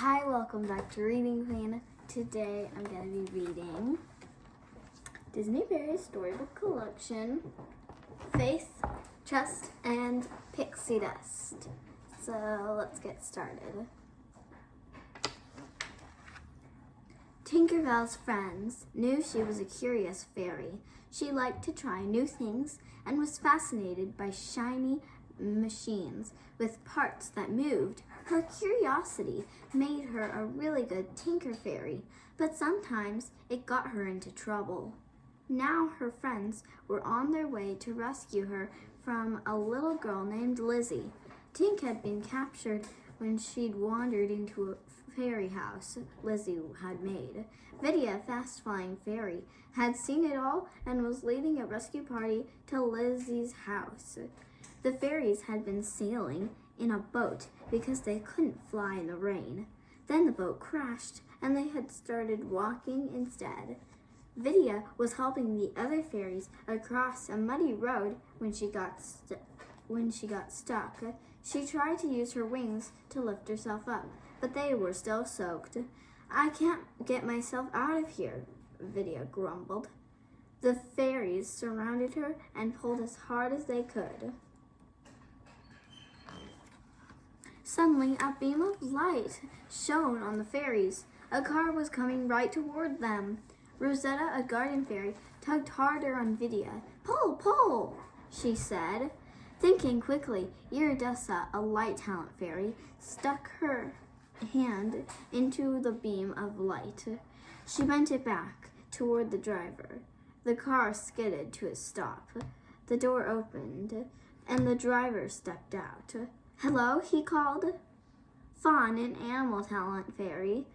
Hi, welcome back to Reading Plan. Today I'm going to be reading Disney Fairies Storybook Collection, Faith, Trust, and Pixie Dust. So let's get started. Tinkerbell's friends knew she was a curious fairy. She liked to try new things and was fascinated by shiny machines with parts that moved. Her curiosity made her a really good tinker fairy, but sometimes it got her into trouble. Now her friends were on their way to rescue her from a little girl named Lizzie. Tink had been captured when she'd wandered into a fairy house Lizzie had made. Vidya, a fast-flying fairy, had seen it all and was leading a rescue party to Lizzie's house. The fairies had been sailing in a boat because they couldn't fly in the rain. Then the boat crashed and they had started walking instead. Vidya was helping the other fairies across a muddy road when she got stuck. She tried to use her wings to lift herself up, but they were still soaked. "I can't get myself out of here," Vidya grumbled. The fairies surrounded her and pulled as hard as they could. Suddenly, a beam of light shone on the fairies. A car was coming right toward them. Rosetta, a garden fairy, tugged harder on Vidya. "Pull, pull," she said. Thinking quickly, Iridessa, a light talent fairy, stuck her hand into the beam of light. She bent it back toward the driver. The car skidded to a stop. The door opened, and the driver stepped out. "Hello," he called. Fawn, an animal talent fairy,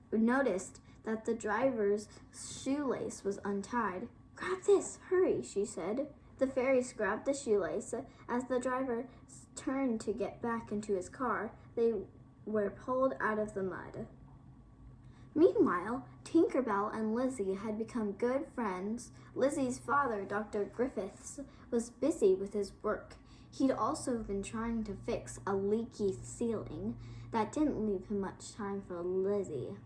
noticed that the driver's shoelace was untied. "Grab this, hurry," she said. The fairies grabbed the shoelace. As the driver turned to get back into his car, they were pulled out of the mud. Meanwhile, Tinkerbell and Lizzie had become good friends. Lizzie's father, Dr. Griffiths, was busy with his work. He'd also been trying to fix a leaky ceiling. That didn't leave him much time for Lizzie.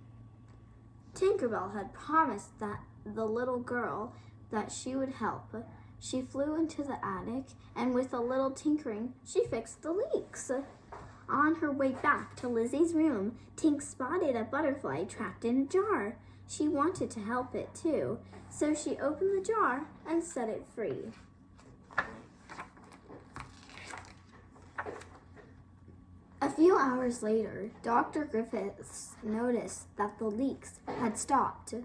Tinkerbell had promised the little girl that she would help. She flew into the attic, and with a little tinkering, she fixed the leaks. On her way back to Lizzie's room, Tink spotted a butterfly trapped in a jar. She wanted to help it too, so she opened the jar and set it free. A few hours later, Dr. Griffiths noticed that the leaks had stopped.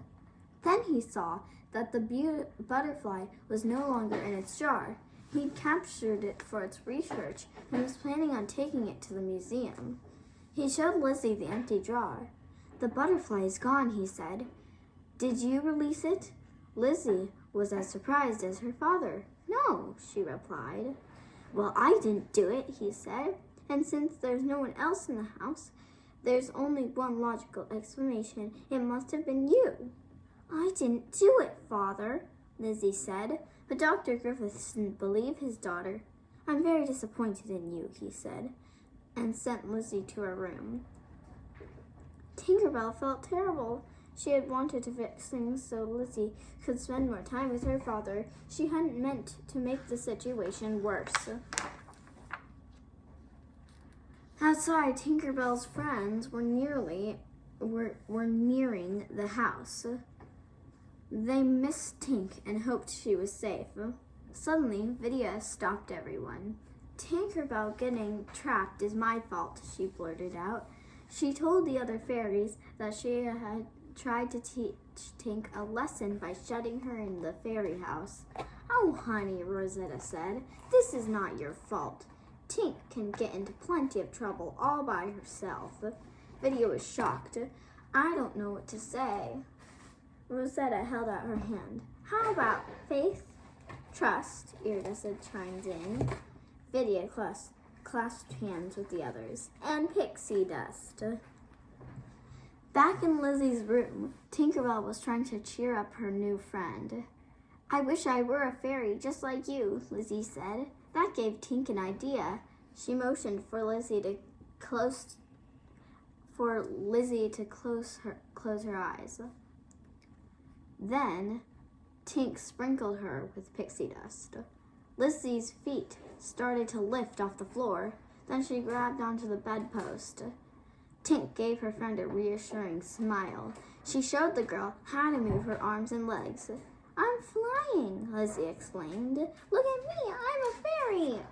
Then he saw that the butterfly was no longer in its jar. He'd captured it for its research and was planning on taking it to the museum. He showed Lizzie the empty jar. "The butterfly is gone," he said. "Did you release it?" Lizzie was as surprised as her father. "No," she replied. "Well, I didn't do it," he said. "And since there's no one else in the house, there's only one logical explanation. It must have been you." "I didn't do it, Father," Lizzie said. But Dr. Griffiths didn't believe his daughter. "I'm very disappointed in you," he said, and sent Lizzie to her room. Tinkerbell felt terrible. She had wanted to fix things so Lizzie could spend more time with her father. She hadn't meant to make the situation worse. Outside, Tinkerbell's friends were nearing the house. They missed Tink and hoped she was safe. Suddenly, Vidya stopped everyone. "Tinkerbell getting trapped is my fault," she blurted out. She told the other fairies that she had tried to teach Tink a lesson by shutting her in the fairy house. "Oh, honey," Rosetta said, "this is not your fault. Tink can get into plenty of trouble all by herself." Vidya was shocked. "I don't know what to say." Rosetta held out her hand. "How about faith, trust?" Iridessa chimed in. Vidya clasped hands with the others. "And pixie dust." Back in Lizzie's room, Tinkerbell was trying to cheer up her new friend. "I wish I were a fairy just like you," Lizzie said. That gave Tink an idea. She motioned for Lizzie to for Lizzie to close her eyes. Then Tink sprinkled her with pixie dust. Lizzie's feet started to lift off the floor. Then she grabbed onto the bedpost. Tink gave her friend a reassuring smile. She showed the girl how to move her arms and legs. "I'm flying," Lizzie explained. "Look at me, I'm a fairy."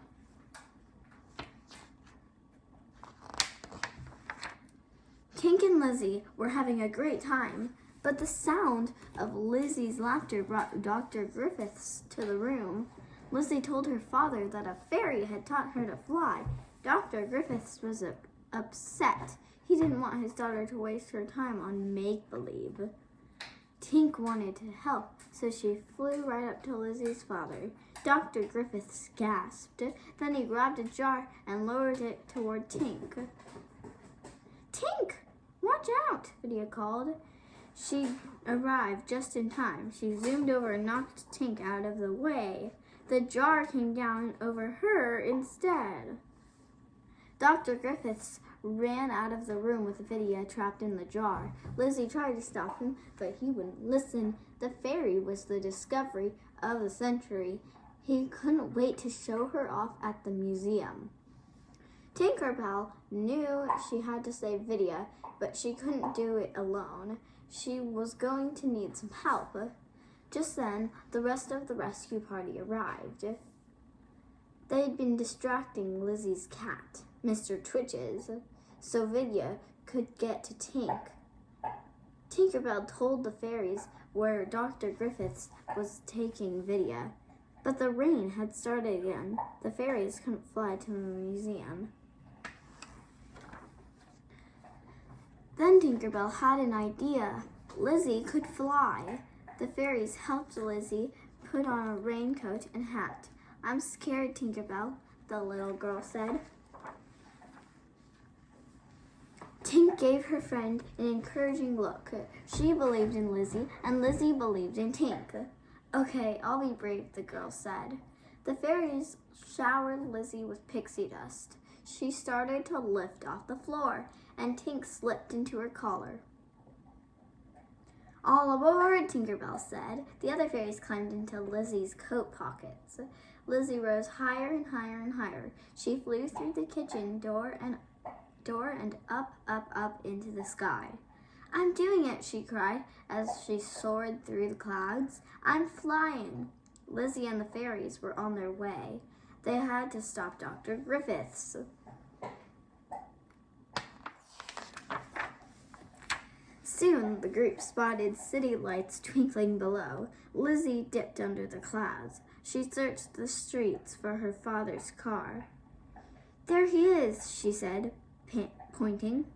Tink and Lizzie were having a great time, but the sound of Lizzie's laughter brought Dr. Griffiths to the room. Lizzie told her father that a fairy had taught her to fly. Dr. Griffiths was upset. He didn't want his daughter to waste her time on make-believe. Tink wanted to help, so she flew right up to Lizzie's father. Dr. Griffiths gasped. Then he grabbed a jar and lowered it toward Tink. "Tink, watch out," Vidya called. She arrived just in time. She zoomed over and knocked Tink out of the way. The jar came down over her instead. Dr. Griffiths ran out of the room with Vidya trapped in the jar. Lizzie tried to stop him, but he wouldn't listen. The fairy was the discovery of the century. He couldn't wait to show her off at the museum. Tinkerbell knew she had to save Vidya, but she couldn't do it alone. She was going to need some help. Just then, the rest of the rescue party arrived. They'd been distracting Lizzie's cat, Mr. Twitches, so Vidya could get to Tink. Tinkerbell told the fairies where Dr. Griffiths was taking Vidya, but the rain had started again. The fairies couldn't fly to the museum. Then Tinkerbell had an idea. Lizzie could fly. The fairies helped Lizzie put on a raincoat and hat. "I'm scared, Tinkerbell," the little girl said. Tink gave her friend an encouraging look. She believed in Lizzie, and Lizzie believed in Tink. "Okay, I'll be brave," the girl said. The fairies showered Lizzie with pixie dust. She started to lift off the floor, and Tink slipped into her collar. "All aboard," Tinkerbell said. The other fairies climbed into Lizzie's coat pockets. Lizzie rose higher and higher and higher. She flew through the kitchen door and up into the sky. "I'm doing it," she cried as she soared through the clouds. "I'm flying." Lizzie and the fairies were on their way. They had to stop Dr. Griffiths. Soon the group spotted city lights twinkling below. Lizzie dipped under the clouds. She searched the streets for her father's car. "There he is," she said, pointing.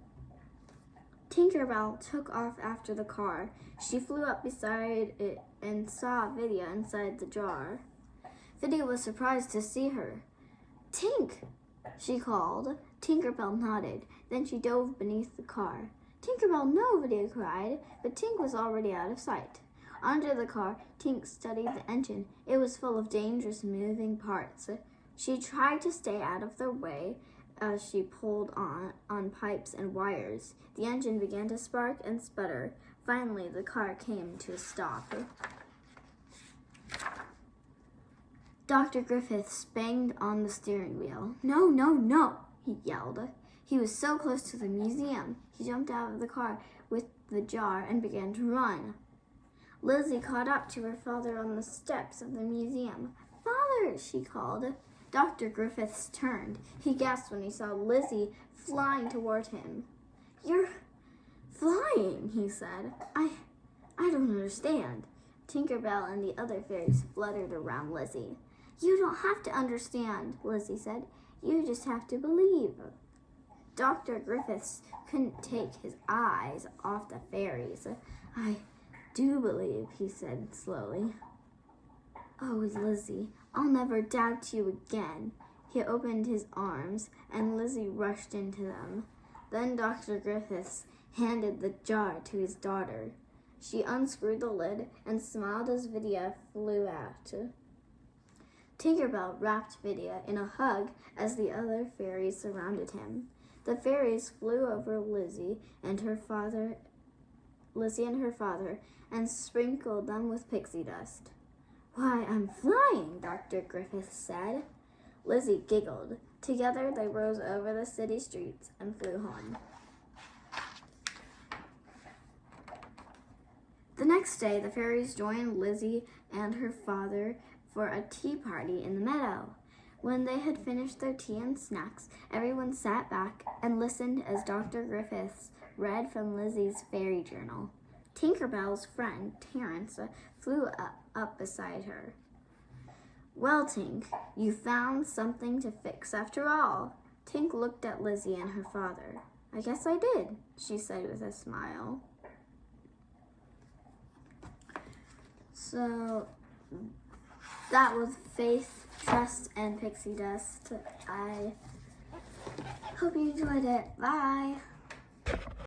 Tinkerbell took off after the car. She flew up beside it and saw Vidya inside the jar. Vidya was surprised to see her. "Tink," she called. Tinkerbell nodded. Then she dove beneath the car. "Tinkerbell, no," Vidya cried, but Tink was already out of sight. Under the car, Tink studied the engine. It was full of dangerous moving parts. She tried to stay out of their way as she pulled on pipes and wires. The engine began to spark and sputter. Finally, the car came to a stop. Dr. Griffiths banged on the steering wheel. "No, no, no," he yelled. He was so close to the museum. He jumped out of the car with the jar and began to run. Lizzie caught up to her father on the steps of the museum. "Father," she called. Dr. Griffiths turned. He gasped when he saw Lizzie flying toward him. "You're flying," he said. I don't understand." Tinkerbell and the other fairies fluttered around Lizzie. "You don't have to understand," Lizzie said. "You just have to believe." Dr. Griffiths couldn't take his eyes off the fairies. "I do believe," he said slowly. "Oh, Lizzie, I'll never doubt you again." He opened his arms, and Lizzie rushed into them. Then Dr. Griffiths handed the jar to his daughter. She unscrewed the lid and smiled as Vidya flew out. Tinkerbell wrapped Vidya in a hug as the other fairies surrounded him. The fairies flew over Lizzie and her father, and sprinkled them with pixie dust. "Why, I'm flying," Dr. Griffith said. Lizzie giggled. Together they rose over the city streets and flew home. The next day, the fairies joined Lizzie and her father for a tea party in the meadow. When they had finished their tea and snacks, everyone sat back and listened as Dr. Griffiths read from Lizzie's fairy journal. Tinkerbell's friend, Terence, flew up beside her. "Well, Tink, you found something to fix after all." Tink looked at Lizzie and her father. "I guess I did," she said with a smile. So that was Faith, Trust, and Pixie Dust. I hope you enjoyed it. Bye.